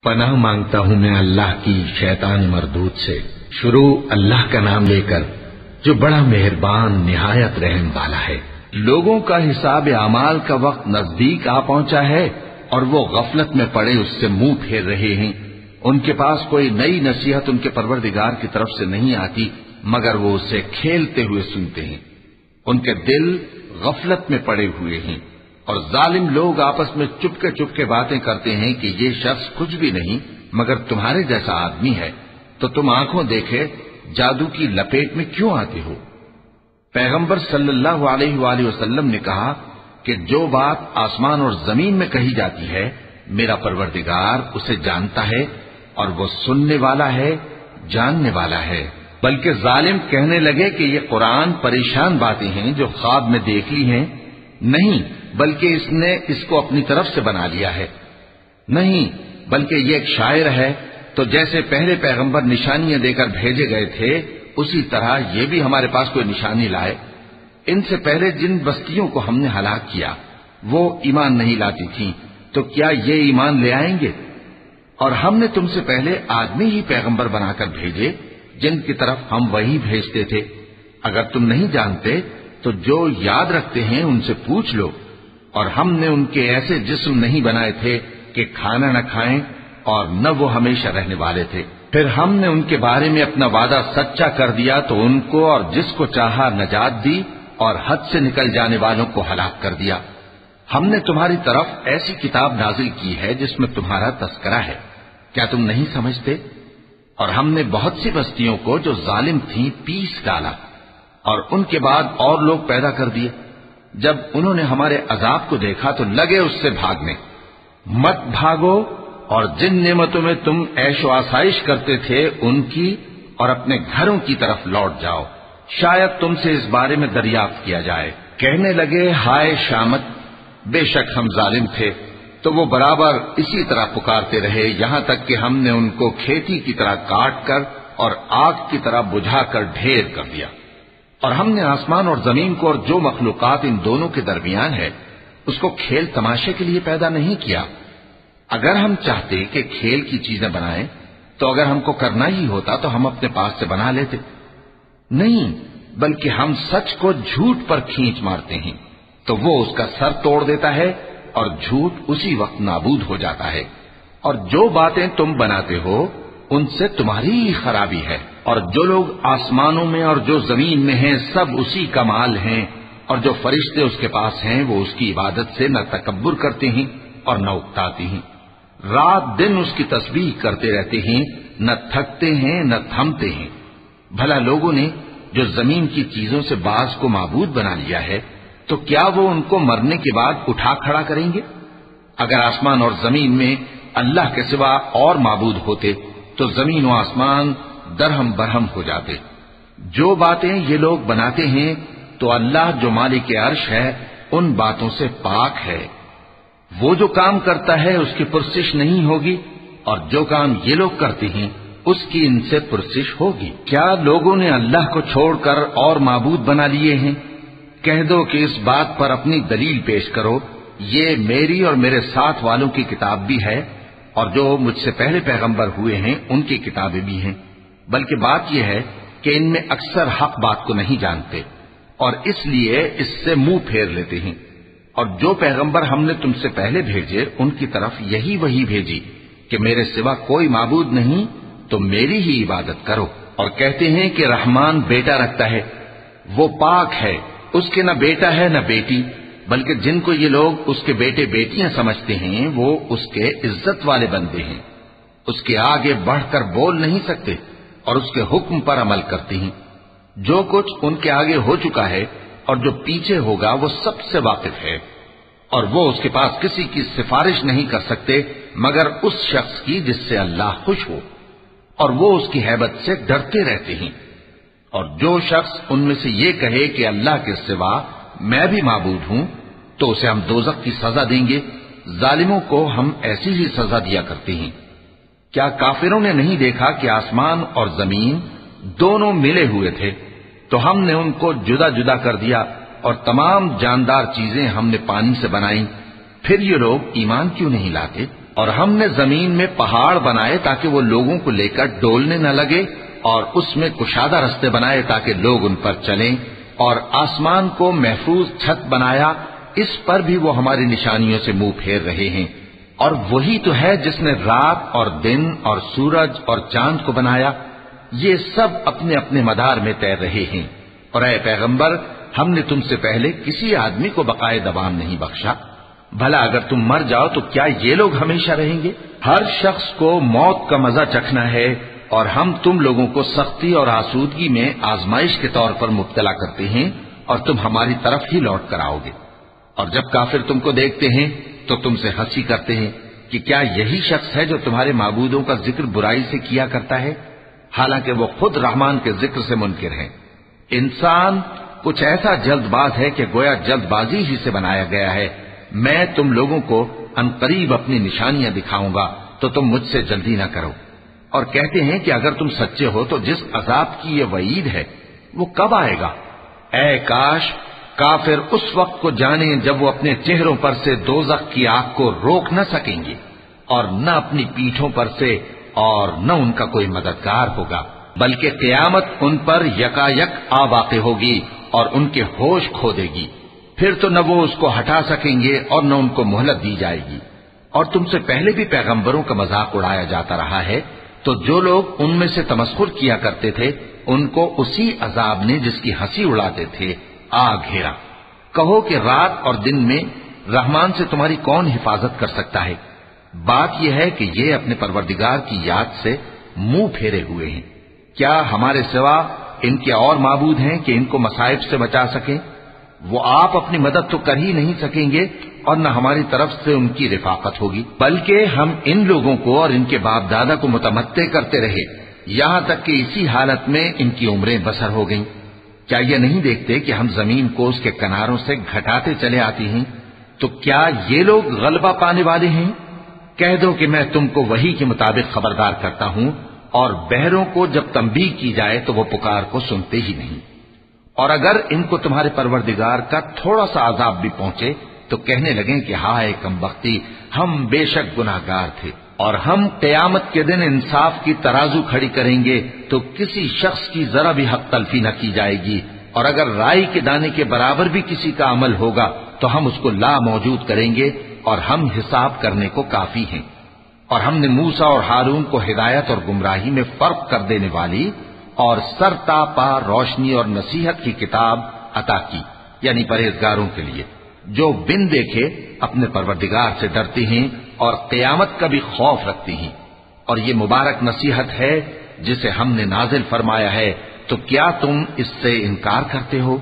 پناہ مانگتا ہوں میں اللہ کی شیطان مردود سے۔ شروع اللہ کا نام لے کر جو بڑا مہربان نہایت رحم والا ہے۔ لوگوں کا حساب اعمال کا وقت نزدیک آ پہنچا ہے اور وہ غفلت میں پڑے اس سے منہ پھیر رہے ہیں۔ ان کے پاس کوئی نئی نصیحت ان کے پروردگار کی طرف سے نہیں آتی مگر وہ اسے کھیلتے ہوئے سنتے ہیں۔ ان کے دل غفلت میں پڑے ہوئے ہیں اور ظالم لوگ آپس میں چپ کے باتیں کرتے ہیں کہ یہ شخص کچھ بھی نہیں مگر تمہارے جیسا آدمی ہے، تو تم آنکھوں دیکھے جادو کی لپیٹ میں کیوں آتے ہو؟ پیغمبر صلی اللہ علیہ وآلہ وسلم نے کہا کہ جو بات آسمان اور زمین میں کہی جاتی ہے میرا پروردگار اسے جانتا ہے اور وہ سننے والا ہے، جاننے والا ہے۔ بلکہ ظالم کہنے لگے کہ یہ قرآن پریشان باتیں ہیں جو خواب میں دیکھ لی ہیں، نہیں بلکہ اس نے اس کو اپنی طرف سے بنا لیا ہے، نہیں بلکہ یہ ایک شاعر ہے۔ تو جیسے پہلے پیغمبر نشانیاں دے کر بھیجے گئے تھے اسی طرح یہ بھی ہمارے پاس کوئی نشانی لائے۔ ان سے پہلے جن بستیوں کو ہم نے ہلاک کیا وہ ایمان نہیں لاتی تھیں، تو کیا یہ ایمان لے آئیں گے؟ اور ہم نے تم سے پہلے آدمی ہی پیغمبر بنا کر بھیجے جن کی طرف ہم وہی بھیجتے تھے۔ اگر تم نہیں جانتے تو جو یاد رکھتے ہیں ان سے پوچھ لو۔ اور ہم نے ان کے ایسے جسم نہیں بنائے تھے کہ کھانا نہ کھائیں اور نہ وہ ہمیشہ رہنے والے تھے۔ پھر ہم نے ان کے بارے میں اپنا وعدہ سچا کر دیا تو ان کو اور جس کو چاہا نجات دی اور حد سے نکل جانے والوں کو ہلاک کر دیا۔ ہم نے تمہاری طرف ایسی کتاب نازل کی ہے جس میں تمہارا تذکرہ ہے، کیا تم نہیں سمجھتے؟ اور ہم نے بہت سی بستیوں کو جو ظالم تھیں پیس ڈالا اور ان کے بعد اور لوگ پیدا کر دیے۔ جب انہوں نے ہمارے عذاب کو دیکھا تو لگے اس سے بھاگنے۔ مت بھاگو اور جن نعمتوں میں تم عیش و آسائش کرتے تھے ان کی اور اپنے گھروں کی طرف لوٹ جاؤ، شاید تم سے اس بارے میں دریافت کیا جائے۔ کہنے لگے ہائے شامت، بے شک ہم ظالم تھے، تو وہ برابر اسی طرح پکارتے رہے یہاں تک کہ ہم نے ان کو کھیتی کی طرح کاٹ کر اور آگ کی طرح بجھا کر ڈھیر کر دیا۔ اور ہم نے آسمان اور زمین کو اور جو مخلوقات ان دونوں کے درمیان ہے اس کو کھیل تماشے کے لیے پیدا نہیں کیا۔ اگر ہم چاہتے کہ کھیل کی چیزیں بنائیں تو اگر ہم کو کرنا ہی ہوتا تو ہم اپنے پاس سے بنا لیتے، نہیں بلکہ ہم سچ کو جھوٹ پر کھینچ مارتے ہیں تو وہ اس کا سر توڑ دیتا ہے اور جھوٹ اسی وقت نابود ہو جاتا ہے۔ اور جو باتیں تم بناتے ہو ان سے تمہاری ہی خرابی ہے۔ اور جو لوگ آسمانوں میں اور جو زمین میں ہیں سب اسی کا مال ہیں، اور جو فرشتے اس کے پاس ہیں وہ اس کی عبادت سے نہ تکبر کرتے ہیں اور نہ اکتاتے ہیں، رات دن اس کی تسبیح کرتے رہتے ہیں، نہ تھکتے ہیں نہ تھمتے ہیں۔ بھلا لوگوں نے جو زمین کی چیزوں سے بعض کو معبود بنا لیا ہے تو کیا وہ ان کو مرنے کے بعد اٹھا کھڑا کریں گے؟ اگر آسمان اور زمین میں اللہ کے سوا اور معبود ہوتے تو زمین و آسمان درہم برہم ہو جاتے۔ جو باتیں یہ لوگ بناتے ہیں تو اللہ جو مالک عرش ہے ان باتوں سے پاک ہے۔ وہ جو کام کرتا ہے اس کی پرسش نہیں ہوگی، اور جو کام یہ لوگ کرتے ہیں اس کی ان سے پرسش ہوگی۔ کیا لوگوں نے اللہ کو چھوڑ کر اور معبود بنا لیے ہیں؟ کہہ دو کہ اس بات پر اپنی دلیل پیش کرو، یہ میری اور میرے ساتھ والوں کی کتاب بھی ہے اور جو مجھ سے پہلے پیغمبر ہوئے ہیں ان کی کتابیں بھی ہیں، بلکہ بات یہ ہے کہ ان میں اکثر حق بات کو نہیں جانتے اور اس لیے اس سے منہ پھیر لیتے ہیں۔ اور جو پیغمبر ہم نے تم سے پہلے بھیجے ان کی طرف یہی وحی بھیجی کہ میرے سوا کوئی معبود نہیں تو میری ہی عبادت کرو۔ اور کہتے ہیں کہ رحمان بیٹا رکھتا ہے، وہ پاک ہے، اس کے نہ بیٹا ہے نہ بیٹی، بلکہ جن کو یہ لوگ اس کے بیٹے بیٹیاں سمجھتے ہیں وہ اس کے عزت والے بندے ہیں، اس کے آگے بڑھ کر بول نہیں سکتے اور اس کے حکم پر عمل کرتے ہیں۔ جو کچھ ان کے آگے ہو چکا ہے اور جو پیچھے ہوگا وہ سب سے واقف ہے، اور وہ اس کے پاس کسی کی سفارش نہیں کر سکتے مگر اس شخص کی جس سے اللہ خوش ہو، اور وہ اس کی ہیبت سے ڈرتے رہتے ہیں۔ اور جو شخص ان میں سے یہ کہے کہ اللہ کے سوا میں بھی معبود ہوں تو اسے ہم دوزخ کی سزا دیں گے، ظالموں کو ہم ایسی ہی سزا دیا کرتے ہیں۔ کیا کافروں نے نہیں دیکھا کہ آسمان اور زمین دونوں ملے ہوئے تھے تو ہم نے ان کو جدا جدا کر دیا اور تمام جاندار چیزیں ہم نے پانی سے بنائیں، پھر یہ لوگ ایمان کیوں نہیں لاتے؟ اور ہم نے زمین میں پہاڑ بنائے تاکہ وہ لوگوں کو لے کر ڈولنے نہ لگے، اور اس میں کشادہ رستے بنائے تاکہ لوگ ان پر چلیں، اور آسمان کو محفوظ چھت بنایا، اس پر بھی وہ ہماری نشانیوں سے منہ پھیر رہے ہیں۔ اور وہی تو ہے جس نے رات اور دن اور سورج اور چاند کو بنایا، یہ سب اپنے اپنے مدار میں تیر رہے ہیں۔ اور اے پیغمبر، ہم نے تم سے پہلے کسی آدمی کو بقائے دوام نہیں بخشا، بھلا اگر تم مر جاؤ تو کیا یہ لوگ ہمیشہ رہیں گے؟ ہر شخص کو موت کا مزہ چکھنا ہے، اور ہم تم لوگوں کو سختی اور آسودگی میں آزمائش کے طور پر مبتلا کرتے ہیں، اور تم ہماری طرف ہی لوٹ کر آؤ گے۔ اور جب کافر تم کو دیکھتے ہیں تو تم سے ہنسی کرتے ہیں کہ کیا یہی شخص ہے جو تمہارے معبودوں کا ذکر برائی سے کیا کرتا ہے، حالانکہ وہ خود رحمان کے ذکر سے منکر ہیں۔ انسان کچھ ایسا جلد باز ہے کہ گویا جلد بازی ہی سے بنایا گیا ہے۔ میں تم لوگوں کو عنقریب اپنی نشانیاں دکھاؤں گا تو تم مجھ سے جلدی نہ کرو۔ اور کہتے ہیں کہ اگر تم سچے ہو تو جس عذاب کی یہ وعید ہے وہ کب آئے گا؟ اے کاش کافر اس وقت کو جانیں جب وہ اپنے چہروں پر سے دوزخ کی آگ کو روک نہ سکیں گے، اور نہ اپنی پیٹھوں پر سے، اور نہ ان کا کوئی مددگار ہوگا، بلکہ قیامت ان پر یکایک آ واقع ہوگی اور ان کے ہوش کھو دے گی۔ پھر تو نہ وہ اس کو ہٹا سکیں گے اور نہ ان کو مہلت دی جائے گی۔ اور تم سے پہلے بھی پیغمبروں کا مذاق اڑایا جاتا رہا ہے، تو جو لوگ ان میں سے تمسخر کیا کرتے تھے ان کو اسی عذاب نے جس کی ہنسی اڑاتے تھے آ گھیرا۔ کہو کہ رات اور دن میں رحمان سے تمہاری کون حفاظت کر سکتا ہے؟ بات یہ ہے کہ یہ اپنے پروردگار کی یاد سے منہ پھیرے ہوئے ہیں۔ کیا ہمارے سوا ان کے اور معبود ہیں کہ ان کو مصائب سے بچا سکیں؟ وہ آپ اپنی مدد تو کر ہی نہیں سکیں گے، اور نہ ہماری طرف سے ان کی رفاقت ہوگی، بلکہ ہم ان لوگوں کو اور ان کے باپ دادا کو متمتع کرتے رہے، یہاں تک کہ اسی حالت میں ان کی عمریں بسر ہو گئیں۔ کیا یہ نہیں دیکھتے کہ ہم زمین کو اس کے کناروں سے گھٹاتے چلے آتے ہیں؟ تو کیا یہ لوگ غلبہ پانے والے ہیں؟ کہہ دو کہ میں تم کو وحی کے مطابق خبردار کرتا ہوں، اور بہروں کو جب تنبیہ کی جائے تو وہ پکار کو سنتے ہی نہیں۔ اور اگر ان کو تمہارے پروردگار کا تھوڑا سا عذاب بھی پہنچے تو کہنے لگیں کہ ہائے کمبختی، ہم بے شک گناہگار تھے۔ اور ہم قیامت کے دن انصاف کی ترازو کھڑی کریں گے تو کسی شخص کی ذرا بھی حق تلفی نہ کی جائے گی، اور اگر رائی کے دانے کے برابر بھی کسی کا عمل ہوگا تو ہم اس کو لا موجود کریں گے، اور ہم حساب کرنے کو کافی ہیں۔ اور ہم نے موسیٰ اور ہارون کو ہدایت اور گمراہی میں فرق کر دینے والی اور سر تا پا روشنی اور نصیحت کی کتاب عطا کی، یعنی پرہیزگاروں کے لیے جو بن دیکھے اپنے پروردگار سے ڈرتے ہیں اور قیامت کا بھی خوف رکھتے ہیں۔ اور یہ مبارک نصیحت ہے جسے ہم نے نازل فرمایا ہے، تو کیا تم اس سے انکار کرتے ہو؟